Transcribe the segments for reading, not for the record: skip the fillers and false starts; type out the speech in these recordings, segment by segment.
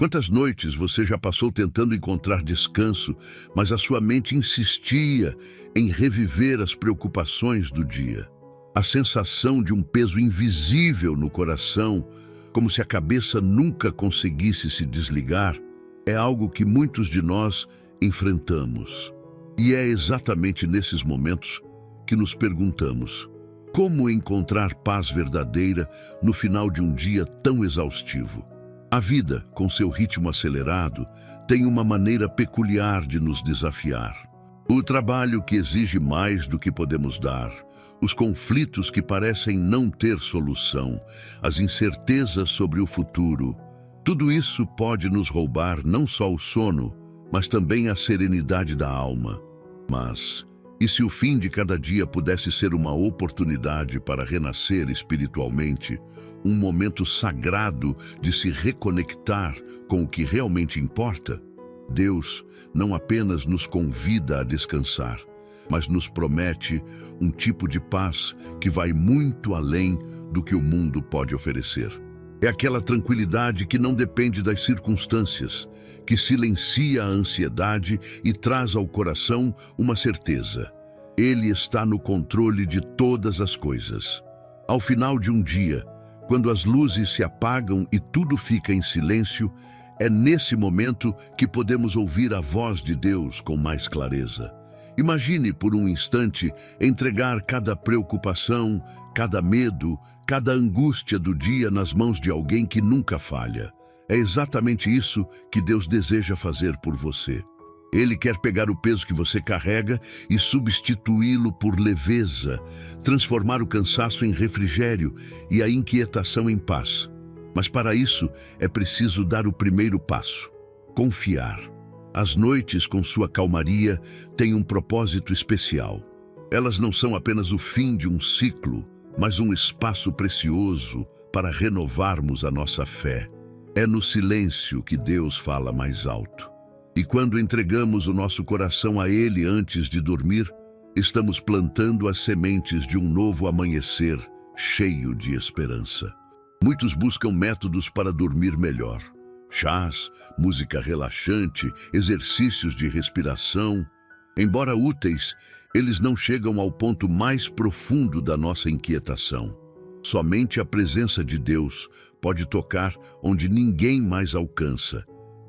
Quantas noites você já passou tentando encontrar descanso, mas a sua mente insistia em reviver as preocupações do dia? A sensação de um peso invisível no coração, como se a cabeça nunca conseguisse se desligar, é algo que muitos de nós enfrentamos. E é exatamente nesses momentos que nos perguntamos: como encontrar paz verdadeira no final de um dia tão exaustivo? A vida, com seu ritmo acelerado, tem uma maneira peculiar de nos desafiar. O trabalho que exige mais do que podemos dar, os conflitos que parecem não ter solução, as incertezas sobre o futuro, tudo isso pode nos roubar não só o sono, mas também a serenidade da alma. Mas, e se o fim de cada dia pudesse ser uma oportunidade para renascer espiritualmente, um momento sagrado de se reconectar com o que realmente importa? Deus não apenas nos convida a descansar, mas nos promete um tipo de paz que vai muito além do que o mundo pode oferecer. É aquela tranquilidade que não depende das circunstâncias, que silencia a ansiedade e traz ao coração uma certeza: Ele está no controle de todas as coisas. Ao final de um dia, quando as luzes se apagam e tudo fica em silêncio, é nesse momento que podemos ouvir a voz de Deus com mais clareza. Imagine por um instante entregar cada preocupação, cada medo, cada angústia do dia nas mãos de alguém que nunca falha. É exatamente isso que Deus deseja fazer por você. Ele quer pegar o peso que você carrega e substituí-lo por leveza, transformar o cansaço em refrigério e a inquietação em paz. Mas para isso é preciso dar o primeiro passo: confiar. As noites, com sua calmaria, têm um propósito especial. Elas não são apenas o fim de um ciclo, mas um espaço precioso para renovarmos a nossa fé. É no silêncio que Deus fala mais alto. E quando entregamos o nosso coração a Ele antes de dormir, estamos plantando as sementes de um novo amanhecer cheio de esperança. Muitos buscam métodos para dormir melhor: chás, música relaxante, exercícios de respiração. Embora úteis, eles não chegam ao ponto mais profundo da nossa inquietação. Somente a presença de Deus pode tocar onde ninguém mais alcança,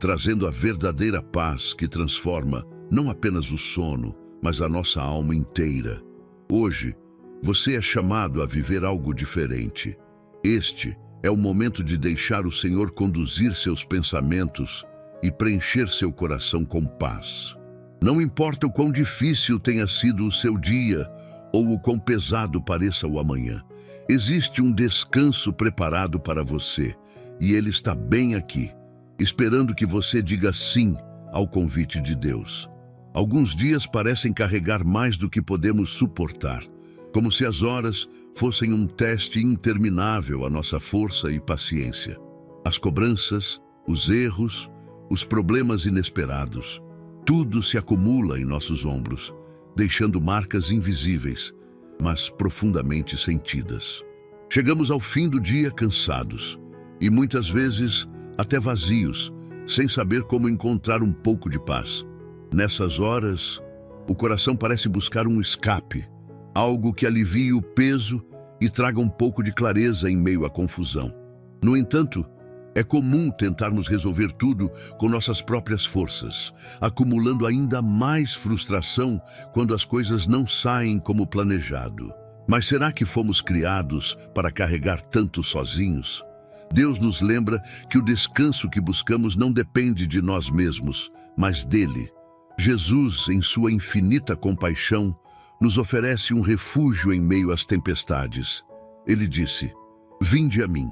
trazendo a verdadeira paz que transforma não apenas o sono, mas a nossa alma inteira. Hoje, você é chamado a viver algo diferente. Este é o momento de deixar o Senhor conduzir seus pensamentos e preencher seu coração com paz. Não importa o quão difícil tenha sido o seu dia ou o quão pesado pareça o amanhã, existe um descanso preparado para você, e ele está bem aqui, esperando que você diga sim ao convite de Deus. Alguns dias parecem carregar mais do que podemos suportar, como se as horas fossem um teste interminável à nossa força e paciência. As cobranças, os erros, os problemas inesperados, tudo se acumula em nossos ombros, deixando marcas invisíveis, mas profundamente sentidas. Chegamos ao fim do dia cansados e muitas vezes até vazios, sem saber como encontrar um pouco de paz. Nessas horas, o coração parece buscar um escape, algo que alivie o peso e traga um pouco de clareza em meio à confusão. No entanto, é comum tentarmos resolver tudo com nossas próprias forças, acumulando ainda mais frustração quando as coisas não saem como planejado. Mas será que fomos criados para carregar tanto sozinhos? Deus nos lembra que o descanso que buscamos não depende de nós mesmos, mas dele. Jesus, em sua infinita compaixão, nos oferece um refúgio em meio às tempestades. Ele disse: "Vinde a mim,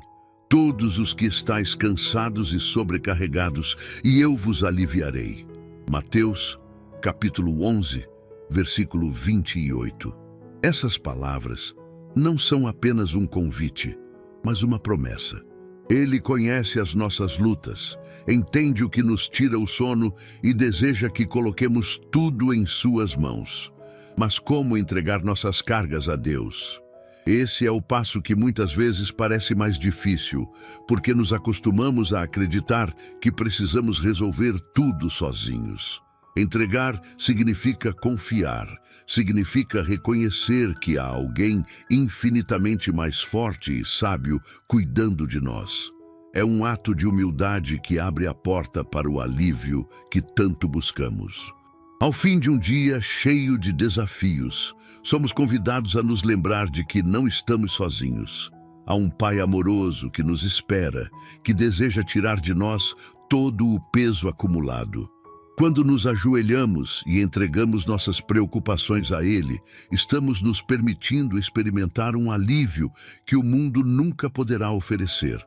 todos os que estáis cansados e sobrecarregados, e eu vos aliviarei." Mateus, capítulo 11, versículo 28. Essas palavras não são apenas um convite, mas uma promessa. Ele conhece as nossas lutas, entende o que nos tira o sono e deseja que coloquemos tudo em suas mãos. Mas como entregar nossas cargas a Deus? Esse é o passo que muitas vezes parece mais difícil, porque nos acostumamos a acreditar que precisamos resolver tudo sozinhos. Entregar significa confiar, significa reconhecer que há alguém infinitamente mais forte e sábio cuidando de nós. É um ato de humildade que abre a porta para o alívio que tanto buscamos. Ao fim de um dia cheio de desafios, somos convidados a nos lembrar de que não estamos sozinhos. Há um Pai amoroso que nos espera, que deseja tirar de nós todo o peso acumulado. Quando nos ajoelhamos e entregamos nossas preocupações a Ele, estamos nos permitindo experimentar um alívio que o mundo nunca poderá oferecer.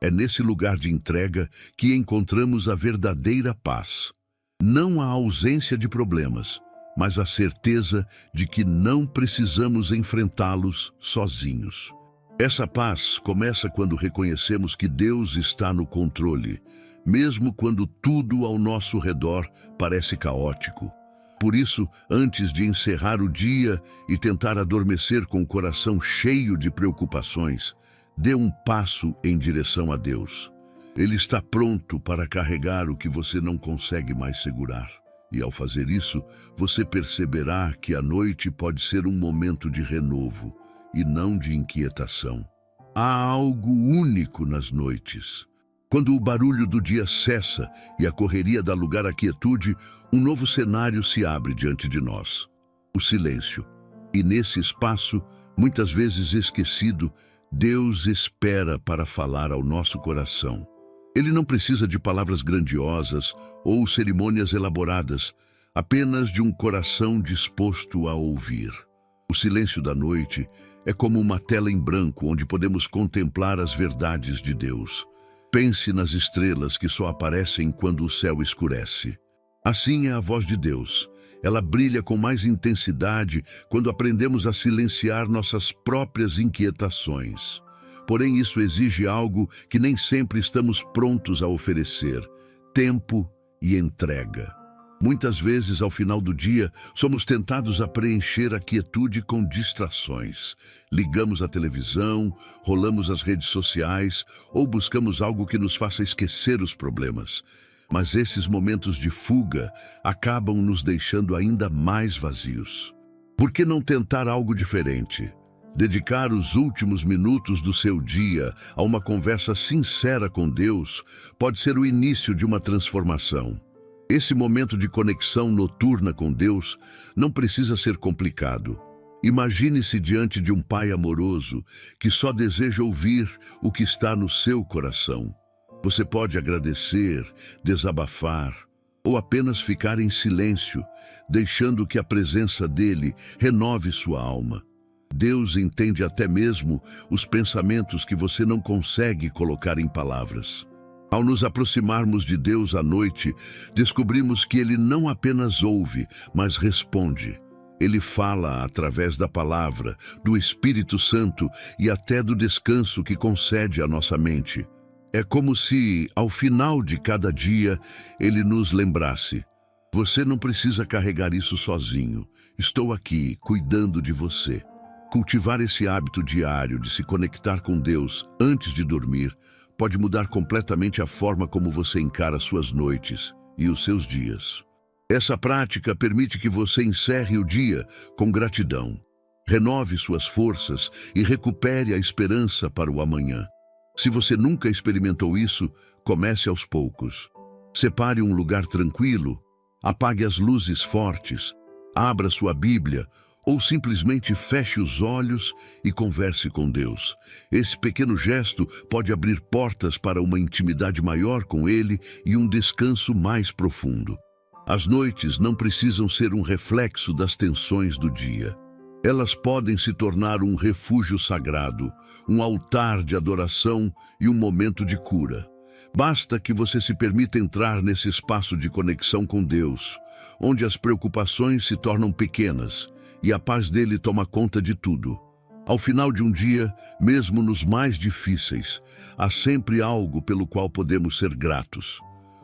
É nesse lugar de entrega que encontramos a verdadeira paz. Não a ausência de problemas, mas a certeza de que não precisamos enfrentá-los sozinhos. Essa paz começa quando reconhecemos que Deus está no controle, mesmo quando tudo ao nosso redor parece caótico. Por isso, antes de encerrar o dia e tentar adormecer com o coração cheio de preocupações, dê um passo em direção a Deus. Ele está pronto para carregar o que você não consegue mais segurar. E ao fazer isso, você perceberá que a noite pode ser um momento de renovo e não de inquietação. Há algo único nas noites. Quando o barulho do dia cessa e a correria dá lugar à quietude, um novo cenário se abre diante de nós. O silêncio. E nesse espaço, muitas vezes esquecido, Deus espera para falar ao nosso coração. Ele não precisa de palavras grandiosas ou cerimônias elaboradas, apenas de um coração disposto a ouvir. O silêncio da noite é como uma tela em branco onde podemos contemplar as verdades de Deus. Pense nas estrelas que só aparecem quando o céu escurece. Assim é a voz de Deus. Ela brilha com mais intensidade quando aprendemos a silenciar nossas próprias inquietações. Porém, isso exige algo que nem sempre estamos prontos a oferecer: tempo e entrega. Muitas vezes, ao final do dia, somos tentados a preencher a quietude com distrações. Ligamos a televisão, rolamos as redes sociais ou buscamos algo que nos faça esquecer os problemas. Mas esses momentos de fuga acabam nos deixando ainda mais vazios. Por que não tentar algo diferente? Dedicar os últimos minutos do seu dia a uma conversa sincera com Deus pode ser o início de uma transformação. Esse momento de conexão noturna com Deus não precisa ser complicado. Imagine-se diante de um Pai amoroso que só deseja ouvir o que está no seu coração. Você pode agradecer, desabafar ou apenas ficar em silêncio, deixando que a presença dele renove sua alma. Deus entende até mesmo os pensamentos que você não consegue colocar em palavras. Ao nos aproximarmos de Deus à noite, descobrimos que Ele não apenas ouve, mas responde. Ele fala através da palavra, do Espírito Santo e até do descanso que concede à nossa mente. É como se, ao final de cada dia, Ele nos lembrasse: você não precisa carregar isso sozinho. Estou aqui, cuidando de você. Cultivar esse hábito diário de se conectar com Deus antes de dormir pode mudar completamente a forma como você encara suas noites e os seus dias. Essa prática permite que você encerre o dia com gratidão, renove suas forças e recupere a esperança para o amanhã. Se você nunca experimentou isso, comece aos poucos. Separe um lugar tranquilo, apague as luzes fortes, abra sua Bíblia ou simplesmente feche os olhos e converse com Deus. Esse pequeno gesto pode abrir portas para uma intimidade maior com Ele e um descanso mais profundo. As noites não precisam ser um reflexo das tensões do dia. Elas podem se tornar um refúgio sagrado, um altar de adoração e um momento de cura. Basta que você se permita entrar nesse espaço de conexão com Deus, onde as preocupações se tornam pequenas e a paz dele toma conta de tudo. Ao final de um dia, mesmo nos mais difíceis, há sempre algo pelo qual podemos ser gratos.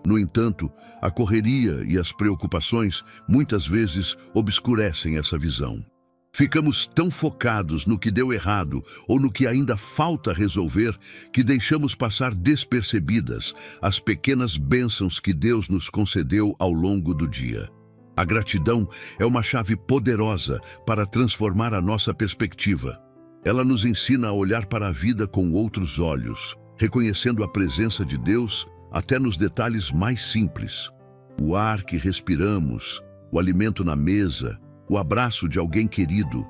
No entanto, a correria e as preocupações muitas vezes obscurecem essa visão. Ficamos tão focados no que deu errado ou no que ainda falta resolver que deixamos passar despercebidas as pequenas bênçãos que Deus nos concedeu ao longo do dia. A gratidão é uma chave poderosa para transformar a nossa perspectiva. Ela nos ensina a olhar para a vida com outros olhos, reconhecendo a presença de Deus até nos detalhes mais simples. O ar que respiramos, o alimento na mesa, o abraço de alguém querido,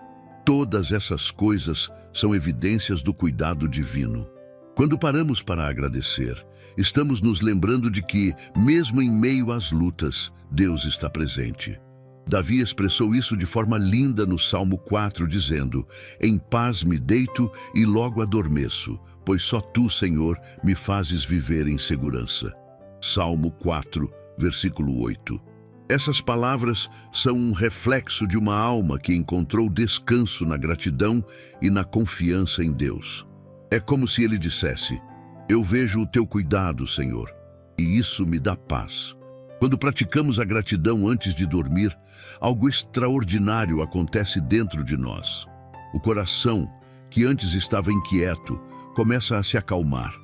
todas essas coisas são evidências do cuidado divino. Quando paramos para agradecer, estamos nos lembrando de que, mesmo em meio às lutas, Deus está presente. Davi expressou isso de forma linda no Salmo 4, dizendo: "Em paz me deito e logo adormeço, pois só Tu, Senhor, me fazes viver em segurança." Salmo 4, versículo 8. Essas palavras são um reflexo de uma alma que encontrou descanso na gratidão e na confiança em Deus. É como se ele dissesse: "Eu vejo o Teu cuidado, Senhor, e isso me dá paz." Quando praticamos a gratidão antes de dormir, algo extraordinário acontece dentro de nós. O coração, que antes estava inquieto, começa a se acalmar.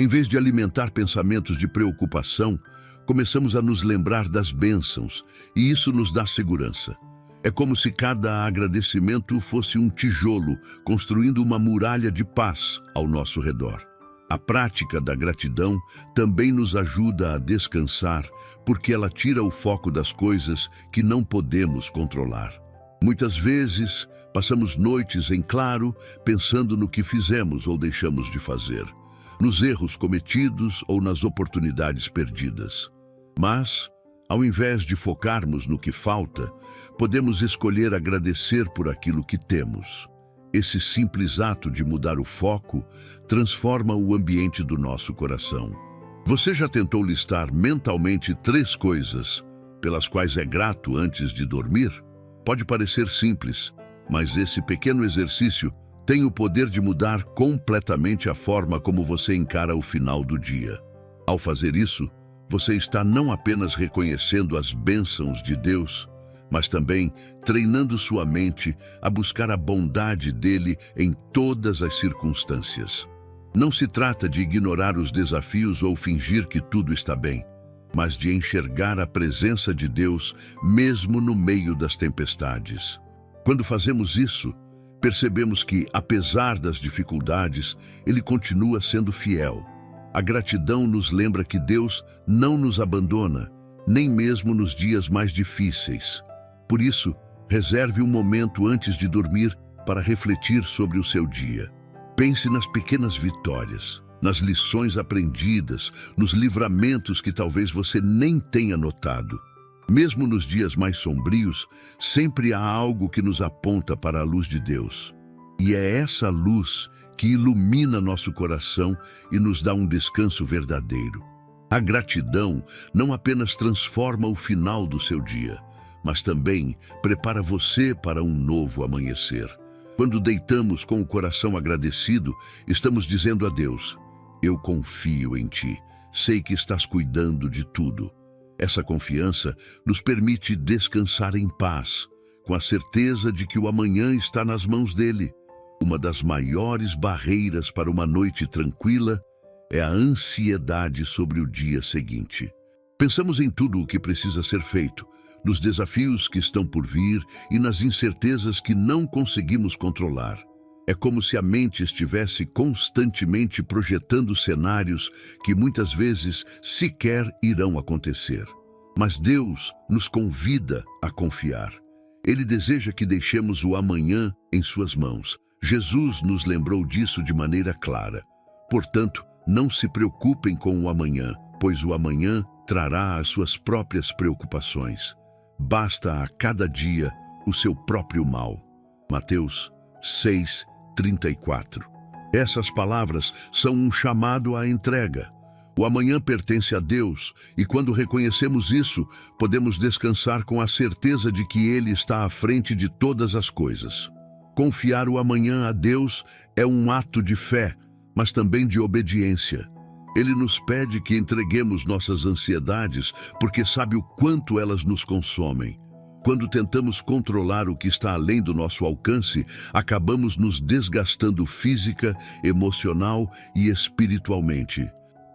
Em vez de alimentar pensamentos de preocupação, começamos a nos lembrar das bênçãos, e isso nos dá segurança. É como se cada agradecimento fosse um tijolo construindo uma muralha de paz ao nosso redor. A prática da gratidão também nos ajuda a descansar, porque ela tira o foco das coisas que não podemos controlar. Muitas vezes, passamos noites em claro, pensando no que fizemos ou deixamos de fazer, nos erros cometidos ou nas oportunidades perdidas. Mas, ao invés de focarmos no que falta, podemos escolher agradecer por aquilo que temos. Esse simples ato de mudar o foco transforma o ambiente do nosso coração. Você já tentou listar mentalmente 3 coisas pelas quais é grato antes de dormir? Pode parecer simples, mas esse pequeno exercício tem o poder de mudar completamente a forma como você encara o final do dia. Ao fazer isso, você está não apenas reconhecendo as bênçãos de Deus, mas também treinando sua mente a buscar a bondade dele em todas as circunstâncias. Não se trata de ignorar os desafios ou fingir que tudo está bem, mas de enxergar a presença de Deus mesmo no meio das tempestades. Quando fazemos isso, percebemos que, apesar das dificuldades, Ele continua sendo fiel. A gratidão nos lembra que Deus não nos abandona, nem mesmo nos dias mais difíceis. Por isso, reserve um momento antes de dormir para refletir sobre o seu dia. Pense nas pequenas vitórias, nas lições aprendidas, nos livramentos que talvez você nem tenha notado. Mesmo nos dias mais sombrios, sempre há algo que nos aponta para a luz de Deus. E é essa luz que ilumina nosso coração e nos dá um descanso verdadeiro. A gratidão não apenas transforma o final do seu dia, mas também prepara você para um novo amanhecer. Quando deitamos com o coração agradecido, estamos dizendo a Deus: "Eu confio em Ti, sei que estás cuidando de tudo." Essa confiança nos permite descansar em paz, com a certeza de que o amanhã está nas mãos dele. Uma das maiores barreiras para uma noite tranquila é a ansiedade sobre o dia seguinte. Pensamos em tudo o que precisa ser feito, nos desafios que estão por vir e nas incertezas que não conseguimos controlar. É como se a mente estivesse constantemente projetando cenários que muitas vezes sequer irão acontecer. Mas Deus nos convida a confiar. Ele deseja que deixemos o amanhã em suas mãos. Jesus nos lembrou disso de maneira clara. Portanto, não se preocupem com o amanhã, pois o amanhã trará as suas próprias preocupações. Basta a cada dia o seu próprio mal. Mateus 6:34. Essas palavras são um chamado à entrega. O amanhã pertence a Deus, e quando reconhecemos isso, podemos descansar com a certeza de que Ele está à frente de todas as coisas. Confiar o amanhã a Deus é um ato de fé, mas também de obediência. Ele nos pede que entreguemos nossas ansiedades, porque sabe o quanto elas nos consomem. Quando tentamos controlar o que está além do nosso alcance, acabamos nos desgastando física, emocional e espiritualmente.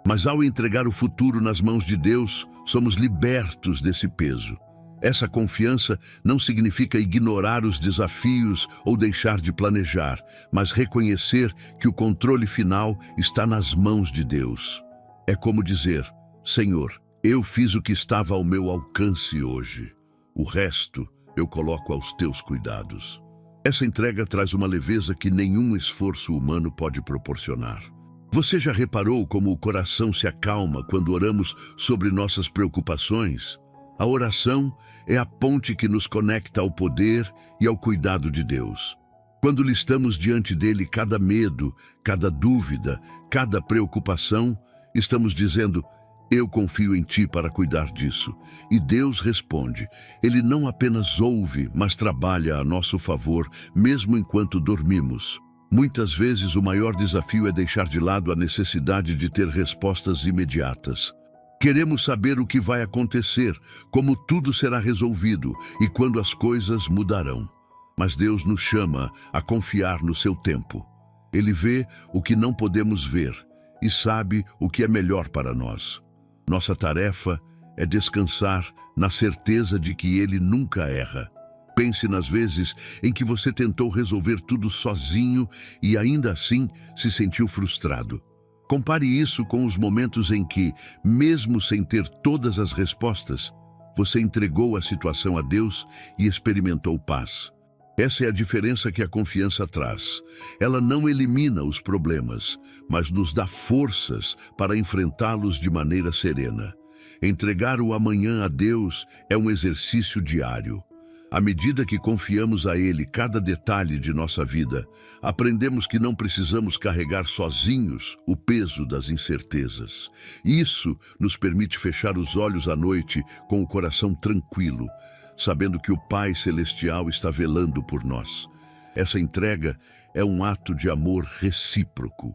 Mas ao entregar o futuro nas mãos de Deus, somos libertos desse peso. Essa confiança não significa ignorar os desafios ou deixar de planejar, mas reconhecer que o controle final está nas mãos de Deus. É como dizer: Senhor, eu fiz o que estava ao meu alcance hoje. O resto eu coloco aos teus cuidados. Essa entrega traz uma leveza que nenhum esforço humano pode proporcionar. Você já reparou como o coração se acalma quando oramos sobre nossas preocupações? A oração é a ponte que nos conecta ao poder e ao cuidado de Deus. Quando listamos diante dele cada medo, cada dúvida, cada preocupação, estamos dizendo: eu confio em ti para cuidar disso. E Deus responde. Ele não apenas ouve, mas trabalha a nosso favor, mesmo enquanto dormimos. Muitas vezes o maior desafio é deixar de lado a necessidade de ter respostas imediatas. Queremos saber o que vai acontecer, como tudo será resolvido e quando as coisas mudarão. Mas Deus nos chama a confiar no seu tempo. Ele vê o que não podemos ver e sabe o que é melhor para nós. Nossa tarefa é descansar na certeza de que Ele nunca erra. Pense nas vezes em que você tentou resolver tudo sozinho e ainda assim se sentiu frustrado. Compare isso com os momentos em que, mesmo sem ter todas as respostas, você entregou a situação a Deus e experimentou paz. Essa é a diferença que a confiança traz. Ela não elimina os problemas, mas nos dá forças para enfrentá-los de maneira serena. Entregar o amanhã a Deus é um exercício diário. À medida que confiamos a Ele cada detalhe de nossa vida, aprendemos que não precisamos carregar sozinhos o peso das incertezas. Isso nos permite fechar os olhos à noite com o coração tranquilo, sabendo que o Pai Celestial está velando por nós. Essa entrega é um ato de amor recíproco.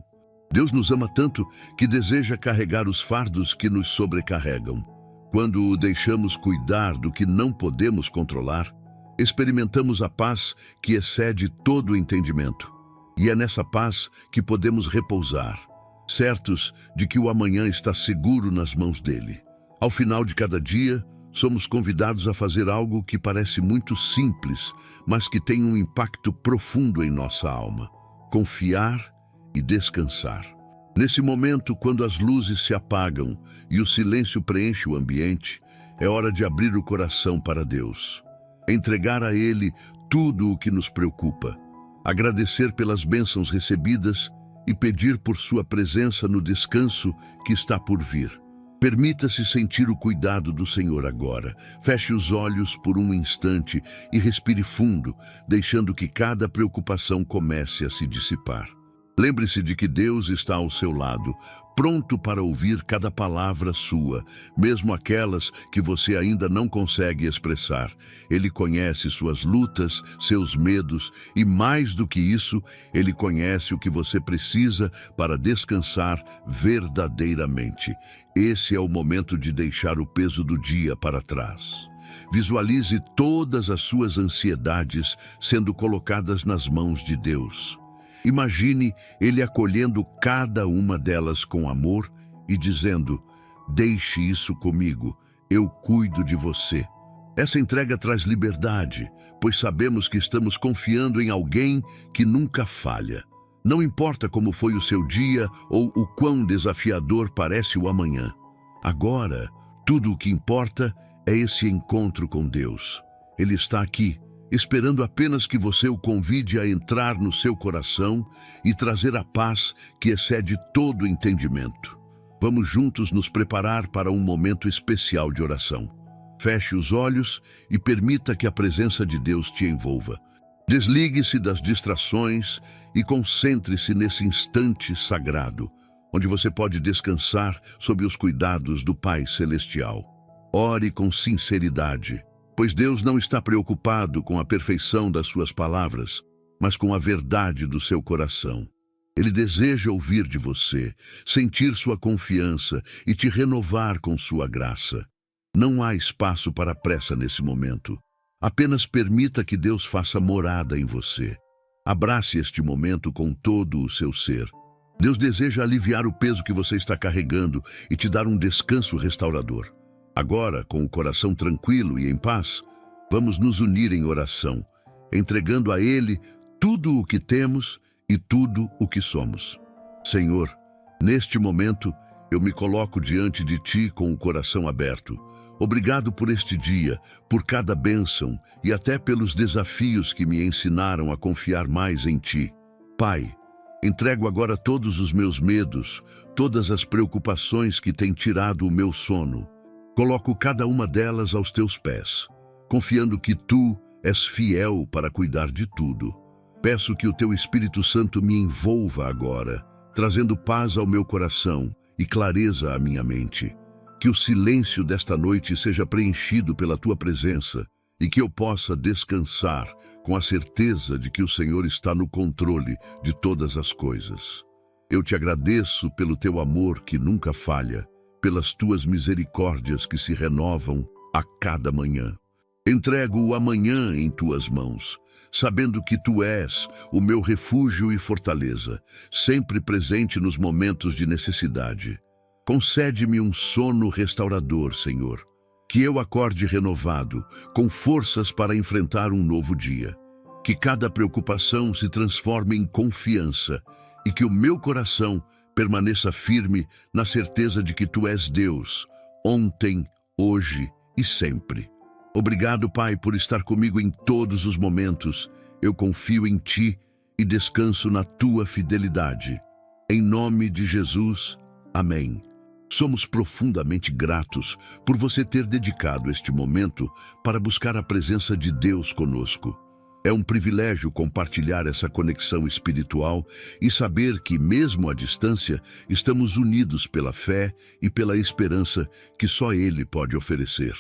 Deus nos ama tanto que deseja carregar os fardos que nos sobrecarregam. Quando o deixamos cuidar do que não podemos controlar, experimentamos a paz que excede todo o entendimento. E é nessa paz que podemos repousar, certos de que o amanhã está seguro nas mãos dele. Ao final de cada dia, somos convidados a fazer algo que parece muito simples, mas que tem um impacto profundo em nossa alma: confiar e descansar. Nesse momento, quando as luzes se apagam e o silêncio preenche o ambiente, é hora de abrir o coração para Deus. Entregar a Ele tudo o que nos preocupa, agradecer pelas bênçãos recebidas e pedir por sua presença no descanso que está por vir. Permita-se sentir o cuidado do Senhor agora. Feche os olhos por um instante e respire fundo, deixando que cada preocupação comece a se dissipar. Lembre-se de que Deus está ao seu lado, pronto para ouvir cada palavra sua, mesmo aquelas que você ainda não consegue expressar. Ele conhece suas lutas, seus medos e, mais do que isso, Ele conhece o que você precisa para descansar verdadeiramente. Esse é o momento de deixar o peso do dia para trás. Visualize todas as suas ansiedades sendo colocadas nas mãos de Deus. Imagine Ele acolhendo cada uma delas com amor e dizendo: deixe isso comigo, eu cuido de você. Essa entrega traz liberdade, pois sabemos que estamos confiando em alguém que nunca falha. Não importa como foi o seu dia ou o quão desafiador parece o amanhã. Agora, tudo o que importa é esse encontro com Deus. Ele está aqui, esperando apenas que você o convide a entrar no seu coração e trazer a paz que excede todo entendimento. Vamos juntos nos preparar para um momento especial de oração. Feche os olhos e permita que a presença de Deus te envolva. Desligue-se das distrações e concentre-se nesse instante sagrado, onde você pode descansar sob os cuidados do Pai Celestial. Ore com sinceridade, pois Deus não está preocupado com a perfeição das suas palavras, mas com a verdade do seu coração. Ele deseja ouvir de você, sentir sua confiança e te renovar com sua graça. Não há espaço para pressa nesse momento. Apenas permita que Deus faça morada em você. Abrace este momento com todo o seu ser. Deus deseja aliviar o peso que você está carregando e te dar um descanso restaurador. Agora, com o coração tranquilo e em paz, vamos nos unir em oração, entregando a Ele tudo o que temos e tudo o que somos. Senhor, neste momento, eu me coloco diante de Ti com o coração aberto. Obrigado por este dia, por cada bênção e até pelos desafios que me ensinaram a confiar mais em Ti. Pai, entrego agora todos os meus medos, todas as preocupações que têm tirado o meu sono. Coloco cada uma delas aos Teus pés, confiando que Tu és fiel para cuidar de tudo. Peço que o Teu Espírito Santo me envolva agora, trazendo paz ao meu coração e clareza à minha mente. Que o silêncio desta noite seja preenchido pela Tua presença e que eu possa descansar com a certeza de que o Senhor está no controle de todas as coisas. Eu te agradeço pelo Teu amor que nunca falha, pelas Tuas misericórdias que se renovam a cada manhã. Entrego o amanhã em Tuas mãos, sabendo que Tu és o meu refúgio e fortaleza, sempre presente nos momentos de necessidade. Concede-me um sono restaurador, Senhor, que eu acorde renovado, com forças para enfrentar um novo dia. Que cada preocupação se transforme em confiança e que o meu coração permaneça firme na certeza de que Tu és Deus, ontem, hoje e sempre. Obrigado, Pai, por estar comigo em todos os momentos. Eu confio em Ti e descanso na Tua fidelidade. Em nome de Jesus, amém. Somos profundamente gratos por você ter dedicado este momento para buscar a presença de Deus conosco. É um privilégio compartilhar essa conexão espiritual e saber que, mesmo à distância, estamos unidos pela fé e pela esperança que só Ele pode oferecer.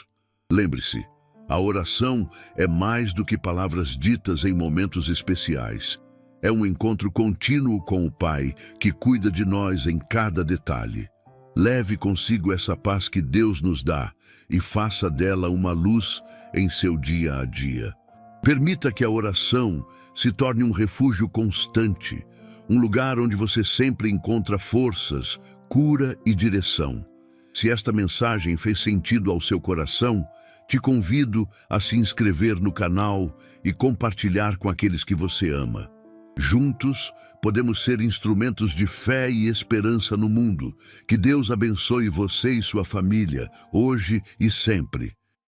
Lembre-se, a oração é mais do que palavras ditas em momentos especiais. É um encontro contínuo com o Pai que cuida de nós em cada detalhe. Leve consigo essa paz que Deus nos dá e faça dela uma luz em seu dia a dia. Permita que a oração se torne um refúgio constante, um lugar onde você sempre encontra forças, cura e direção. Se esta mensagem fez sentido ao seu coração, te convido a se inscrever no canal e compartilhar com aqueles que você ama. Juntos, podemos ser instrumentos de fé e esperança no mundo. Que Deus abençoe você e sua família, hoje e sempre.